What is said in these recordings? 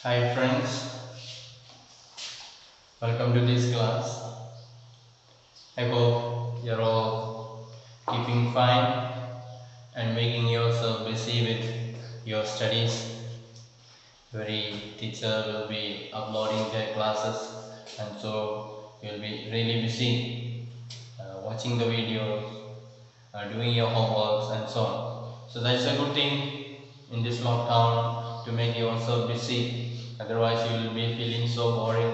Hi friends, welcome to this class. I hope you're all keeping fine and making yourself busy with your studies. Every teacher will be uploading their classes, and so you'll be really busy watching the videos, doing your homeworks and so on. So that's a good thing in this lockdown to make yourself busy. Otherwise you will be feeling so boring.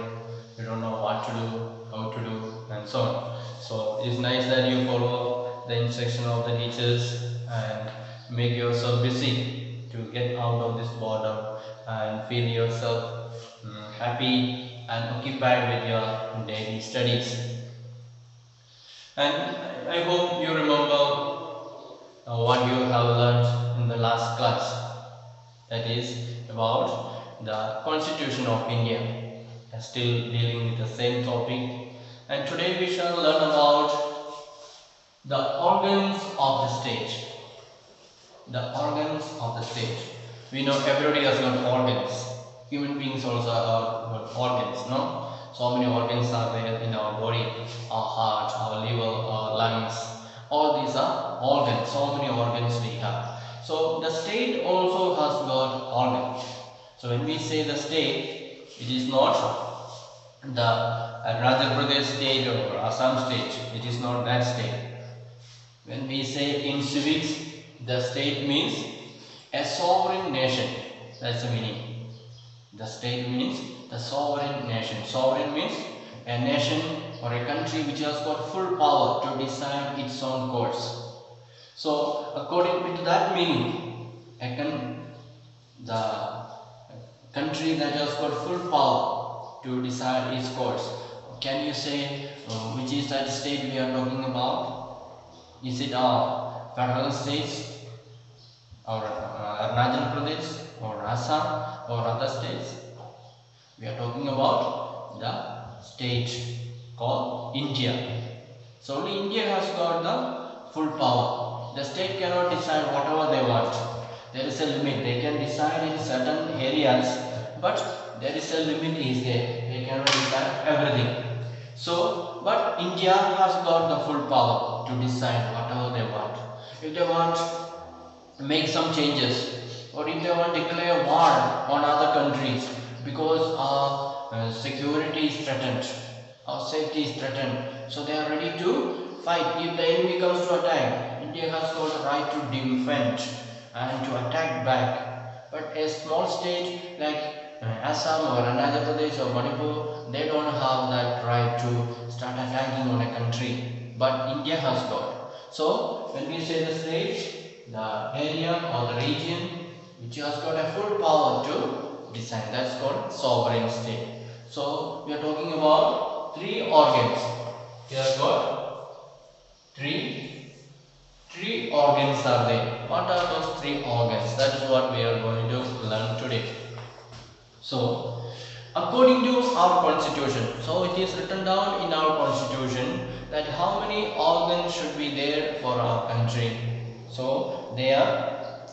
You don't know what to do, how to do and so on. So it's nice that you follow the instruction of the teachers and make yourself busy to get out of this boredom and feel yourself happy and occupied with your daily studies. And I hope you remember what you have learned in the last class, that is about the Constitution of India. Still dealing with the same topic, and today we shall learn about the organs of the state. The organs of the state. We know everybody has got organs. Human beings also have got organs, no? So many organs are there in our body, our heart, our liver, our lungs. All these are organs. So many organs we have. So the state also has got organs. So when we say the state, it is not the Andhra Pradesh state or Assam state. It is not that state. When we say in civics, the state means a sovereign nation. That's the meaning. The state means the sovereign nation. Sovereign means a nation or a country which has got full power to decide its own course. So according to that meaning, the country that has got full power to decide its course. Can you say which is that state we are talking about? Is it our federal states or Arunachal Pradesh or Assam or other states? We are talking about the state called India. So only India has got the full power. The state cannot decide whatever they want. There is a limit. They can decide in certain areas, but there is a limit is there. They cannot decide everything. So, but India has got the full power to decide whatever they want. If they want to make some changes, or if they want to declare war on other countries because our security is threatened, our safety is threatened, so they are ready to fight. If the enemy comes to attack, India has got the right to defend and to attack back. But a small state like Assam or Arunachal Pradesh or Manipur, they don't have that right to start attacking on a country, but India has got. So when we say the state, the area or the region which has got a full power to decide, that's called sovereign state. So we are talking about three organs. We have got three organs are there. What are those three organs? That is what we are going to learn today. So, according to our constitution, so it is written down in our constitution that how many organs should be there for our country. So, they are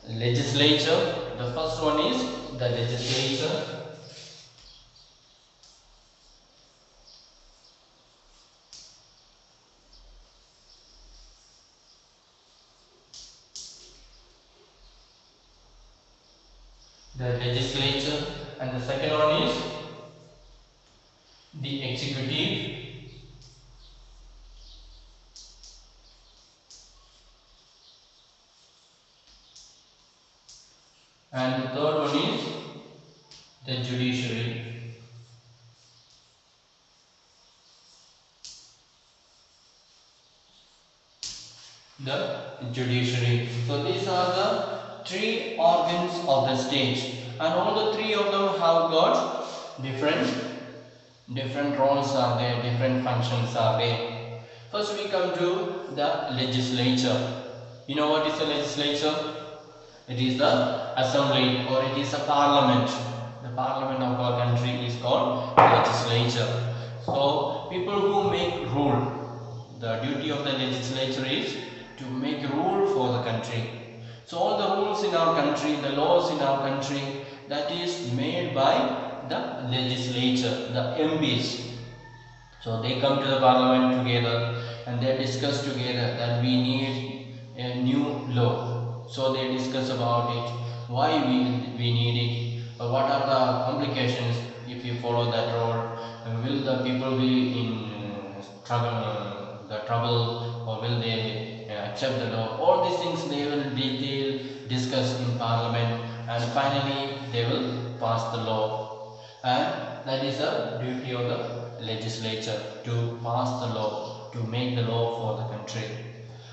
legislature. The first one is the legislature. And the second one is the executive, and the third one is the judiciary. So these are the three organs of the state, and all the three of them have got different roles are there, different functions are there. First we come to the legislature. You know what is the legislature? It is the assembly, or it is a parliament. The parliament of our country is called legislature. So people who make rule, the duty of the legislature is to make rule for the country. So all the rules in our country, the laws in our country, that is made by the legislature, the MPs. So they come to the parliament together and they discuss together that we need a new law. So they discuss about it, why we need it, what are the complications if you follow that road, will the people be in trouble, or will they accept the law. All these things they will discuss in parliament, and finally they will pass the law. And that is the duty of the legislature, to pass the law, to make the law for the country.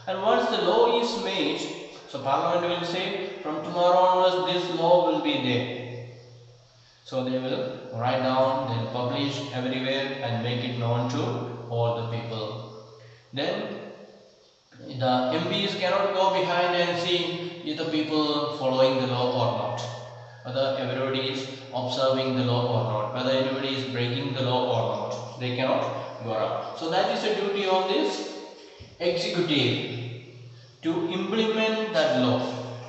And once the law is made, so parliament will say from tomorrow onwards this law will be there. So they will write down, then publish everywhere and make it known to all the people. Then the MPs cannot go behind and see if the people following the law or not, whether everybody is observing the law or not, whether everybody is breaking the law or not. They cannot go around. So that is the duty of this executive, to implement that law,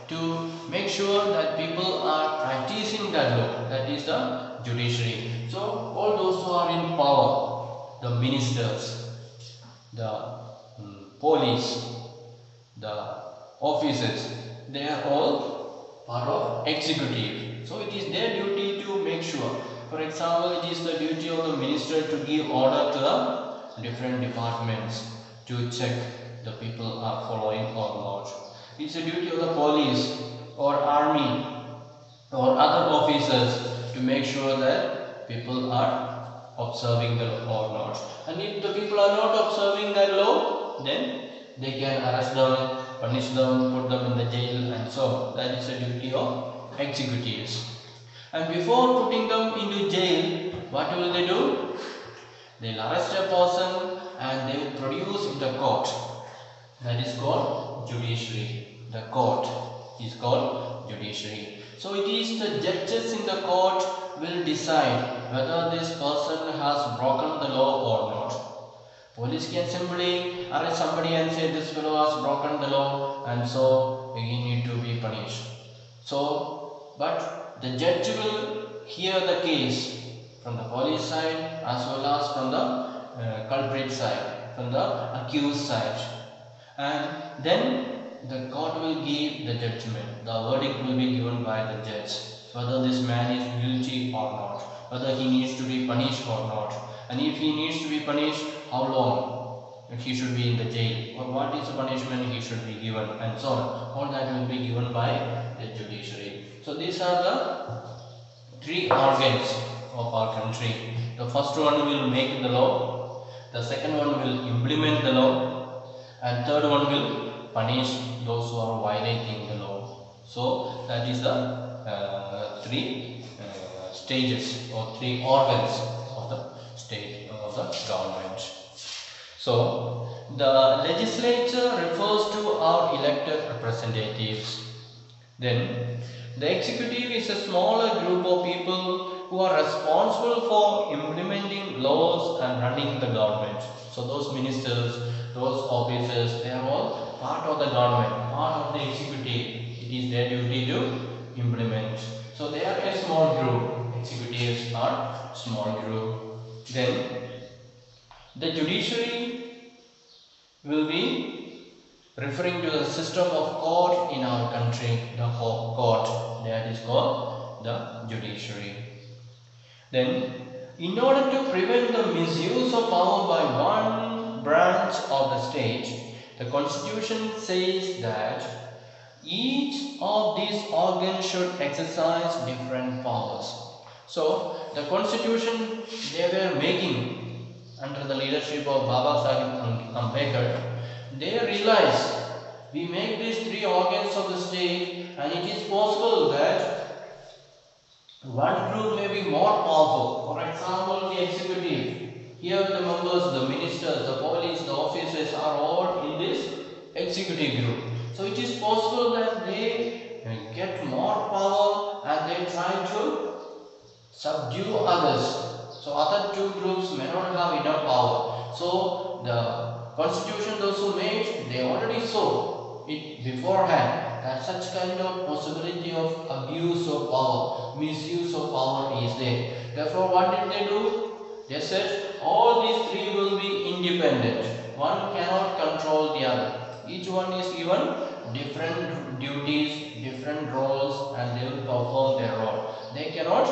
to make sure that people are practicing that law. That is the judiciary. So all those who are in power, the ministers, the police, the officers, they are all part of executive. So it is their duty to make sure. For example, it is the duty of the minister to give order to the different departments to check the people are following or not. It's the duty of the police or army or other officers to make sure that people are observing the law or not. And if the people are not observing that law, then they can arrest them, punish them, put them in the jail, and so on. That is the duty of executives. And before putting them into jail, what will they do? They'll arrest a person and they will produce in the court. That is called judiciary. The court is called judiciary. So it is the judges in the court will decide whether this person has broken the law or not. Police can simply arrest somebody and say this fellow has broken the law and so he need to be punished. So, but the judge will hear the case from the police side as well as from the culprit side, from the accused side. And then the court will give the judgment. The verdict will be given by the judge, whether this man is guilty or not, whether he needs to be punished or not, and if he needs to be punished, how long he should be in the jail, or what is the punishment he should be given, and so on. All that will be given by the judiciary. So these are the three organs of our country. The first one will make the law, the second one will implement the law, and third one will punish those who are violating the law. So that is the three stages or three organs of the state of the government. So the legislature refers to our elected representatives. Then the executive is a smaller group of people who are responsible for implementing laws and running the government. So those ministers, those officers, they are all part of the government, part of the executive. It is their duty to implement. So they are a small group. Executives are small group. Then the judiciary will be referring to the system of court in our country, the court, that is called the judiciary. Then, in order to prevent the misuse of power by one branch of the state, the constitution says that each of these organs should exercise different powers. So, the constitution they were making under the leadership of Baba Sahib Ambedkar, they realized we make these three organs of the state, and it is possible that one group may be more powerful. For example, the executive. Here the members, the ministers, the police, the officers are all in this executive group. So it is possible that they get more power and they try to subdue others. So other two groups may not have enough power. So the constitution those who made, they already saw it beforehand that such kind of possibility of abuse of power, misuse of power is there. Therefore, what did they do? They said all these three will be independent. One cannot control the other. Each one is given different duties, different roles, and they will perform their role. They cannot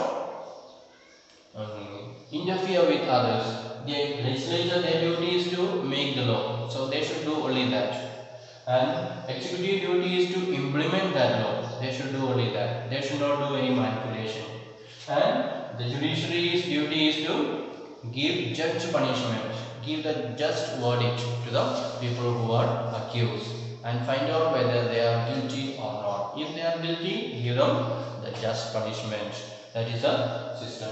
interfere with others. The legislature, their duty is to make the law, so they should do only that. And executive duty is to implement that law. They should do only that. They should not do any manipulation. And the judiciary's duty is to give judge punishment, give the just verdict to the people who are accused, and find out whether they are guilty or not. If they are guilty, give them the just punishment. That is a system.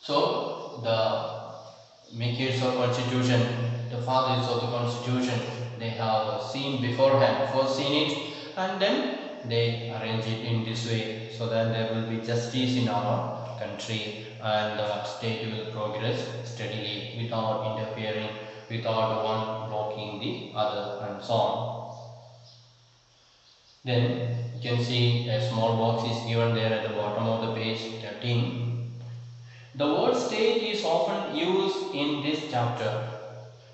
So the makers of constitution, the fathers of the constitution, they have seen beforehand, foreseen it, and then they arrange it in this way so that there will be justice in our country and the state will progress steadily without interfering, without one blocking the other, and so on. Then you can see a small box is given there at the bottom of the page 13. The word state is often used in this chapter.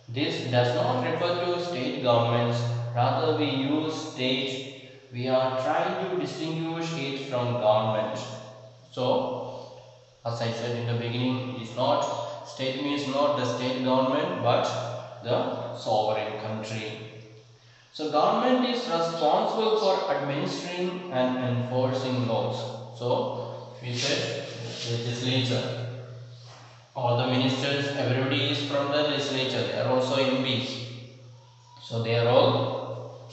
This does not refer to state governments, rather we use state. We are trying to distinguish it from government. So, as I said in the beginning, it is not, state means not the state government but the sovereign country. So, government is responsible for administering and enforcing laws. So, we said legislature. All the ministers, everybody is from the legislature. They are also MPs. So, they are all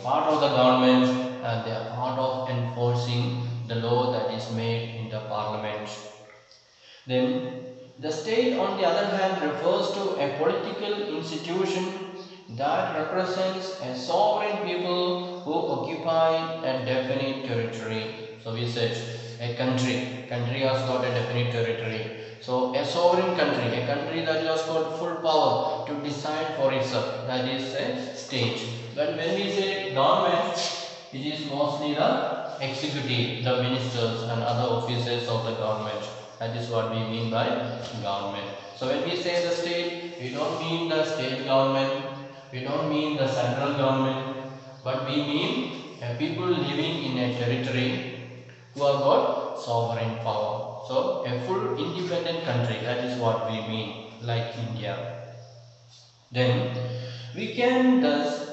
part of the government and they are part of enforcing the law that is made in the parliament. Then the state on the other hand refers to a political institution that represents a sovereign people who occupy a definite territory. So we said a country has got a definite territory. So a sovereign country, a country that has got full power to decide for itself, that is a state. But when we say government, it is mostly the executive, the ministers and other officers of the government. That is what we mean by government. So when we say the state, we don't mean the state government, we don't mean the central government, but we mean people living in a territory who have got sovereign power. So a full independent country, that is what we mean, like India. Then we can thus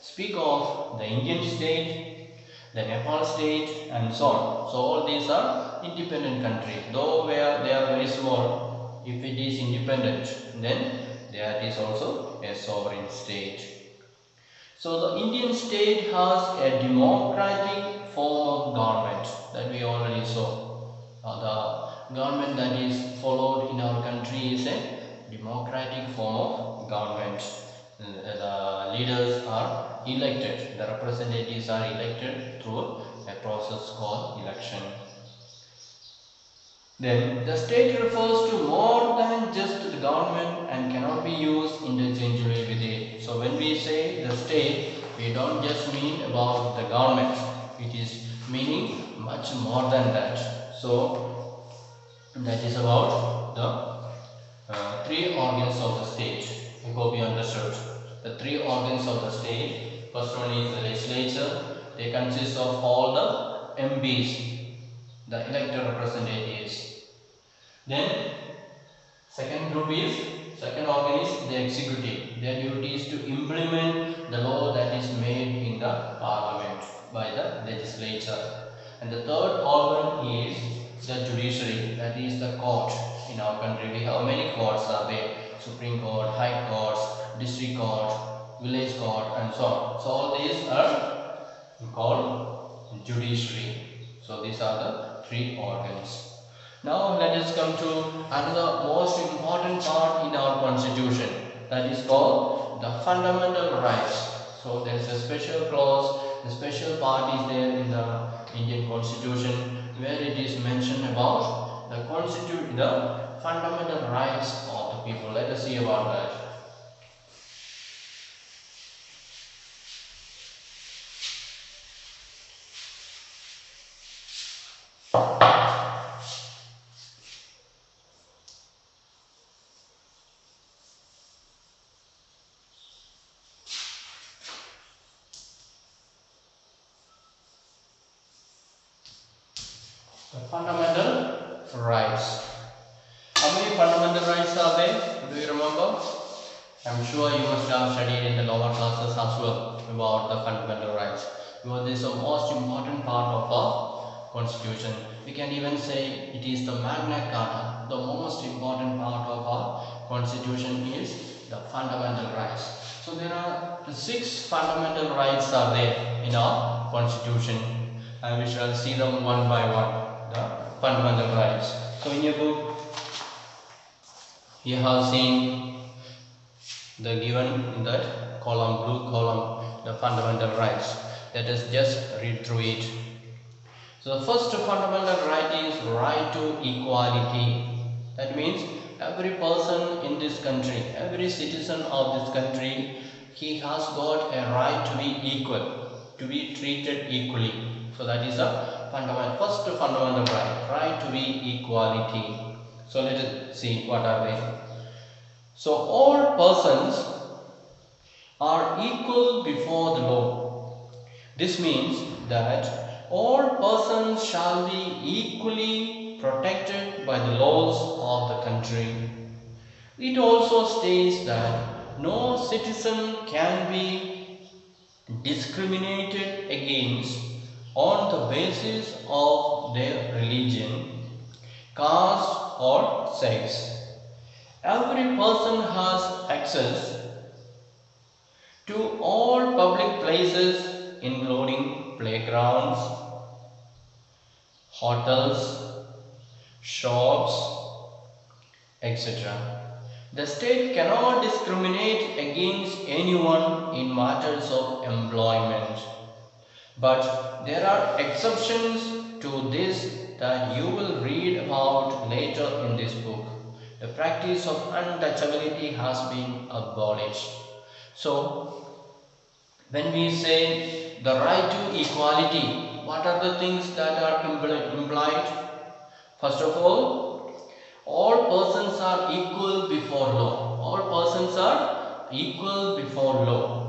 speak of the Indian state, the Nepal state, and so on. So all these are independent countries, though where they are very small. If it is independent, then there is also a sovereign state. So the Indian state has a democratic form of government that we already saw. The government that is followed in our country is a democratic form of government. The leaders are elected, the representatives are elected through a process called election. Then the state refers to more than just the government and cannot be used interchangeably with it. So when we say the state, we don't just mean about the government, it is meaning much more than that. So that is about the three organs of the state. I hope you understood. The three organs of the state. First one is the legislature. They consist of all the MPs, the elected representatives. Then second organ is the executive. Their duty is to implement the law that is made in the parliament by the legislature. And the third organ is the judiciary, that is the court. In our country we have many courts are there: Supreme Court, High Courts, District Court, Village Court, and so on. So all these are called judiciary. So these are the three organs. Now let us come to another most important part in our constitution, that is called the fundamental rights. So there is a special clause, a special part is there in the Indian constitution where it is mentioned about the fundamental rights of the people. Let us see about that. The fundamental rights. How many fundamental rights are there? Do you remember? I'm sure you must have studied in the lower classes as well about the fundamental rights. Because this is the most important part of our constitution. We can even say it is the Magna Carta. The most important part of our constitution is the fundamental rights. So there are 6 fundamental rights are there in our constitution, and we shall see them one by one. The fundamental rights. So in your book you have seen the given in that column, blue column, the fundamental rights. Let us just read through it. So the first fundamental right is right to equality. That means every person in this country, every citizen of this country, he has got a right to be equal, to be treated equally. So that is a first fundamental right, right to be equality. So let us see what are they. So all persons are equal before the law. This means that all persons shall be equally protected by the laws of the country. It also states that no citizen can be discriminated against on the basis of their religion, caste or sex. Every person has access to all public places including playgrounds, hotels, shops, etc. The state cannot discriminate against anyone in matters of employment. But there are exceptions to this that you will read about later in this book. The practice of untouchability has been abolished. So, when we say the right to equality, what are the things that are implied? First of all persons are equal before law. All persons are equal before law.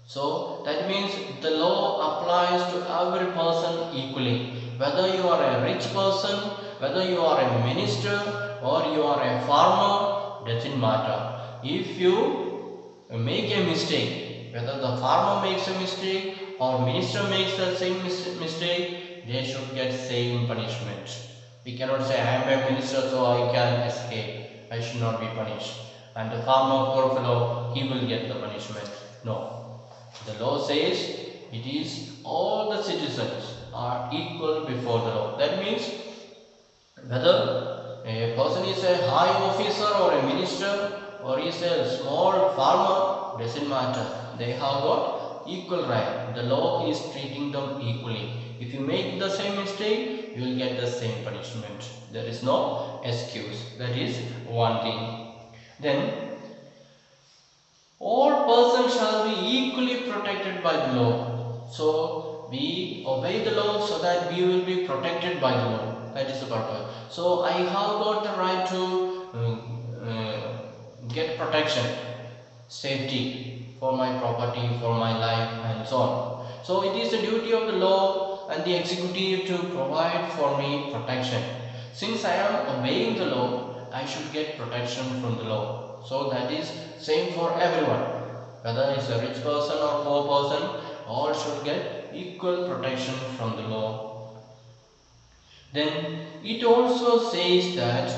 So that means the law applies to every person equally. Whether you are a rich person, whether you are a minister or you are a farmer, doesn't matter. If you make a mistake, whether the farmer makes a mistake or minister makes the same mistake, they should get same punishment. We cannot say I am a minister so I can escape, I should not be punished, and the farmer, poor fellow, he will get the punishment. No. The law says it is all the citizens are equal before the law. That means whether a person is a high officer or a minister or is a small farmer, doesn't matter. They have got equal right. The law is treating them equally. If you make the same mistake, you will get the same punishment. There is no excuse. That is one thing. Then all persons shall be equally protected by the law. So we obey the law so that we will be protected by the law. That is the purpose. So I have got the right to get protection, safety for my property, for my life and so on. So it is the duty of the law and the executive to provide for me protection. Since I am obeying the law, I should get protection from the law. So that is same for everyone. Whether it's a rich person or poor person, all should get equal protection from the law. Then it also says that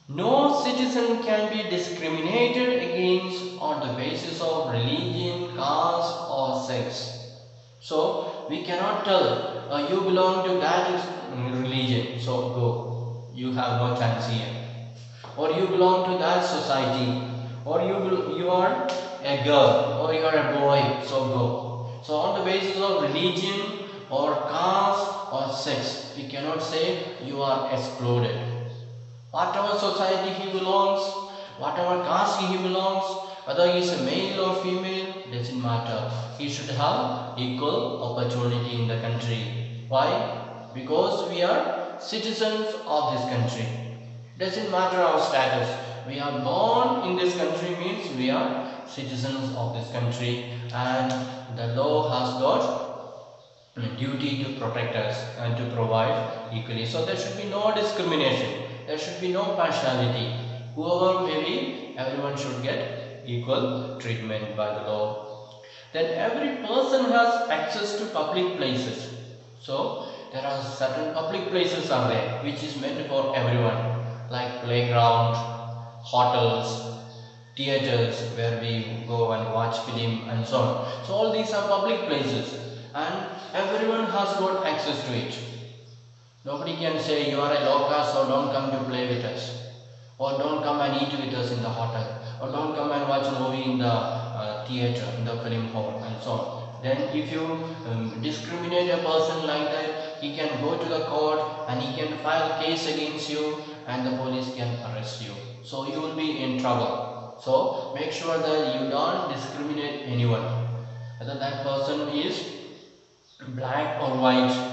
no citizen can be discriminated against on the basis of religion, caste or sex. So we cannot tell you belong to that religion, so go. You have no chance here. Or you belong to that society, or you are a girl, or you are a boy, so go. So on the basis of religion or caste or sex, we cannot say you are excluded. Whatever society he belongs, whatever caste he belongs, whether he is a male or female, doesn't matter. He should have equal opportunity in the country. Why? Because we are citizens of this country. Doesn't matter our status. We are born in this country means we are citizens of this country, and the law has got duty to protect us and to provide equally. So there should be no discrimination, there should be no partiality. Whoever may be, everyone should get equal treatment by the law. Then every person has access to public places. So there are certain public places are there which is meant for everyone, like playground, hotels, theaters where we go and watch film and so on. So all these are public places and everyone has got access to it. Nobody can say you are a local, so don't come to play with us, or don't come and eat with us in the hotel, or don't come and watch a movie in the theater, in the film hall and so on. Then if you discriminate a person like that, he can go to the court and he can file a case against you and the police can arrest you. So you will be in trouble. So make sure that you don't discriminate anyone, whether that person is black or white,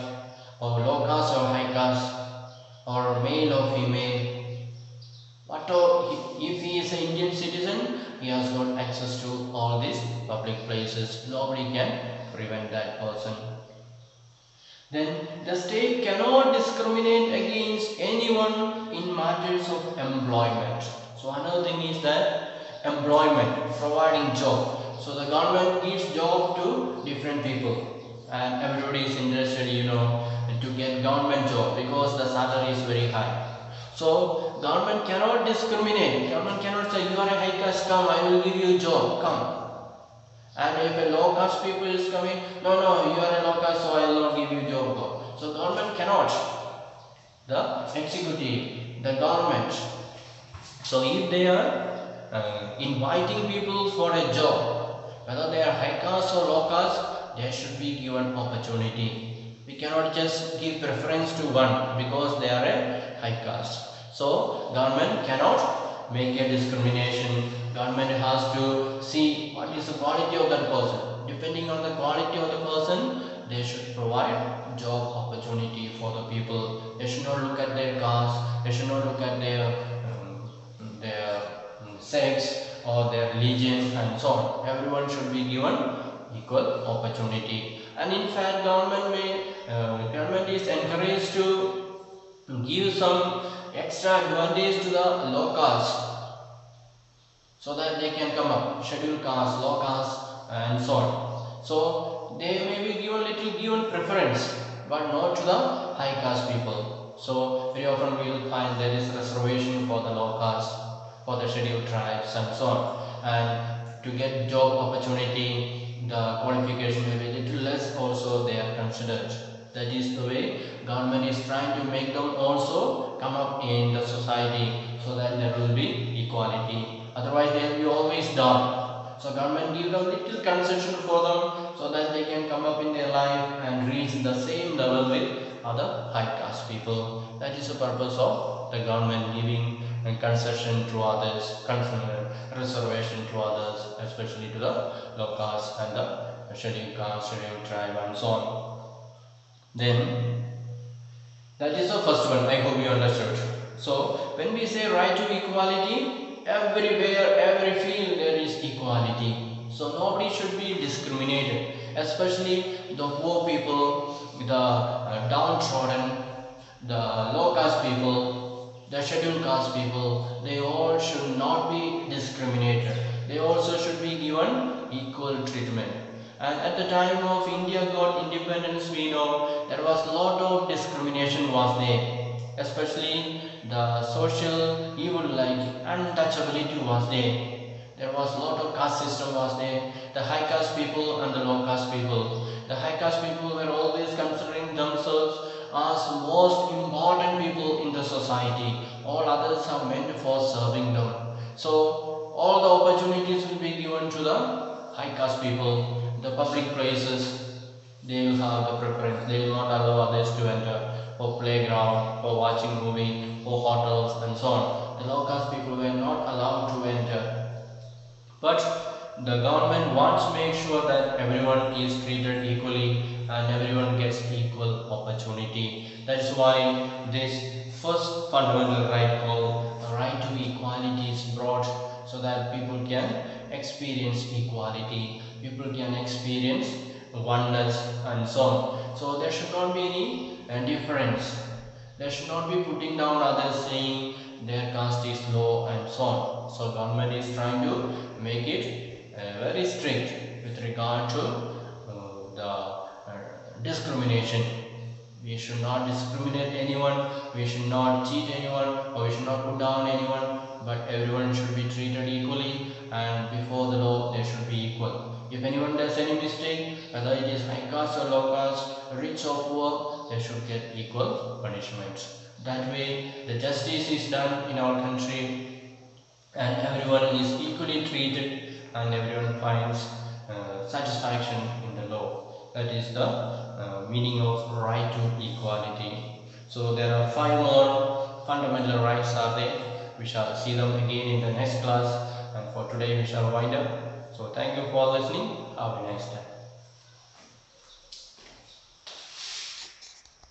or low caste or high caste, or male or female. If he is an Indian citizen, he has got access to all these public places. Nobody can prevent that person. Then the state cannot discriminate against anyone in matters of employment. So another thing is that employment, providing job. So the government gives job to different people and everybody is interested, to get government job because the salary is very high. So government cannot discriminate. Government cannot say you are a high caste, come, I will give you a job, come. And if a low caste people is coming, no, you are a low caste, so I will not give you job, go. So government cannot. The executive, the government. So if they are inviting people for a job, whether they are high caste or low caste, they should be given opportunity. We cannot just give preference to one because they are a high caste. So government cannot make a discrimination. Government has to see what is the quality of that person. Depending on the quality of the person, they should provide job opportunity for the people. They should not look at their caste. They should not look at their sex or their religion and so on. Everyone should be given equal opportunity. And in fact, government is encouraged to give some extra advantage to the low caste, so that they can come up, scheduled caste, low caste and so on. So they may be given preference, but not to the high caste people. So very often we will find there is reservation for the low caste, for the scheduled tribes and so on. And to get job opportunity, the qualification may be a little less also they are considered. That is the way government is trying to make them also come up in the society, so that there will be equality. Otherwise they will be always down. So government give them little concession for them, so that they can come up in their life and reach the same level with other high caste people. That is the purpose of the government giving concession to others, reservation to others, especially to the low caste and the scheduled caste, scheduled tribe and so on. Then that is the first one. I hope you understood. So when we say right to equality, everywhere, every field there is equality. So nobody should be discriminated, especially the poor people, the downtrodden, the low caste people, the scheduled caste people. They all should not be discriminated. They also should be given equal treatment. And at the time of India got independence, we know there was a lot of discrimination was there, especially the social evil like untouchability was there. There was a lot of caste system was there, the high caste people and the low caste people. The high caste people were always considering themselves as most important people in the society. All others are meant for serving them. So all the opportunities will be given to the high caste people. The public places, they will have the preference. They will not allow others to enter for playground, for watching movie, for hotels and so on. The low caste people were not allowed to enter. But the government wants to make sure that everyone is treated equally and everyone gets equal opportunity. That is why this first fundamental right called the right to equality is brought, so that people can experience equality. People can experience oneness, and so on. So there should not be any difference. There should not be putting down others, saying their caste is low and so on. So government is trying to make it very strict with regard to the discrimination. We should not discriminate anyone, we should not cheat anyone, or we should not put down anyone, but everyone should be treated equally, and before the law they should be equal. If anyone does any mistake, whether it is high caste or low caste, rich or poor, they should get equal punishments. That way the justice is done in our country and everyone is equally treated and everyone finds satisfaction in the law. That is the meaning of right to equality. So there are 5 more fundamental rights are there. We shall see them again in the next class, and for today we shall wind up. So thank you for listening. Have a nice day.